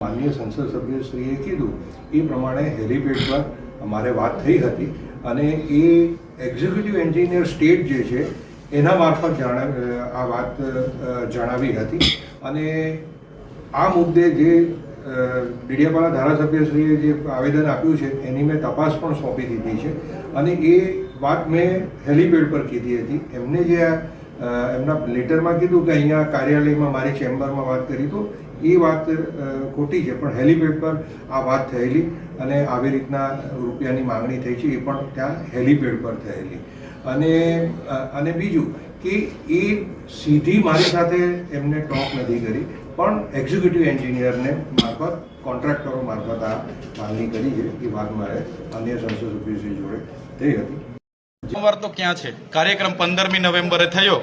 માનનીય સંસદ સભ્યશ્રીએ કીધું એ પ્રમાણે હેલીપેડ પર અમારે વાત થઈ હતી અને એ એક્ઝિક્યુટિવ એન્જિનિયર સ્ટેટ જે છે એના મારફત આ વાત જણાવી હતી અને આ મુદ્દે જે ડીડીયાપાડા ધારાસભ્યશ્રીએ જે આવેદન આપ્યું છે એની મેં તપાસ પણ સોંપી દીધી છે અને એ વાત મેં હેલીપેડ પર કીધી હતી. એમને જે એમના લેટરમાં કીધું કે અહીંયા કાર્યાલયમાં મારી ચેમ્બરમાં વાત કરી તો એ વાત ખોટી છે, પણ હેલીપેડ પર આ વાત થયેલી અને આવી રીતના રૂપિયાની માંગણી થઈ છે એ પણ ત્યાં હેલીપેડ પર થયેલી. અને બીજું કે એ સીધી મારી સાથે એમને ટોક નથી કરી પણ એક્ઝિક્યુટિવ એન્જિનિયરને મારફત કોન્ટ્રાક્ટરો મારફત આ માંગણી કરી છે. એ વાત મારે અન્ય સંસદ સભ્યશ્રી જોડે થઈ હતી. સોમવાર તો ક્યાં છે, કાર્યક્રમ 15મી નવેમ્બરે થયો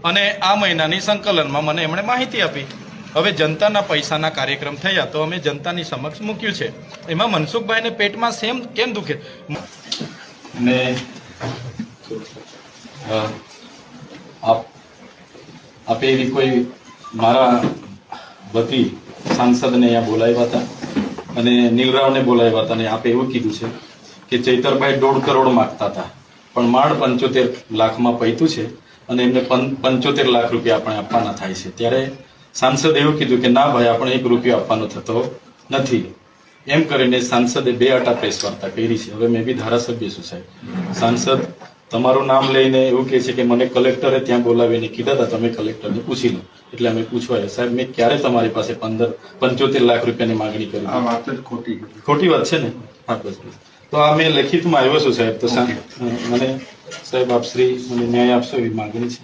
અને આ મહિનાની સંકલનમાં મને એમણે માહિતી આપી. હવે જનતાના પૈસાના કાર્યક્રમ થયા તો અમે જનતાની સમક્ષ મૂક્યું છે. એમાં મનસુખભાઈને પેટમાં સેમ કેમ દુખે ને આપે એવી કોઈ મારા વતી સાંસદને અહીંયા બોલાવ્યા હતા અને નીલરાવને બોલાવ્યા હતા અને આપે એવું કીધું છે કે ચૈતરભાઈ 1.5 કરોડ માગતા હતા પણ માંડ 75 લાખમાં પૈતું છે અને એમને 75 લાખ રૂપિયા આપણે આપવાના થાય છે. ત્યારે સાંસદે એવું કીધું કે ના ભાઈ આપણે 1 રૂપિયો આપવાનો થતો નથી. એમ કરીને સાંસદે 2 આટા પ્રેસ વાર્તા કરી છે. હવે મેં બી ધારાસભ્ય છું સાહેબ, સાંસદ તમારું નામ લઈને એવું કહે છે કે મને કલેક્ટરે ત્યાં બોલાવીને કીધા હતા તમે કલેક્ટરને પૂછી લો. એટલે અમે પૂછવા સાહેબ મેં ક્યારે તમારી પાસે 75 લાખ રૂપિયાની માંગણી કરી? આ વાત જ ખોટી વાત છે ને. હા બસ તો આ મેં લેખિતમાં આવ્યો છું સાહેબ. તો મને સાહેબ આપશ્રી મને ન્યાય આપશો એવી માંગણી છે.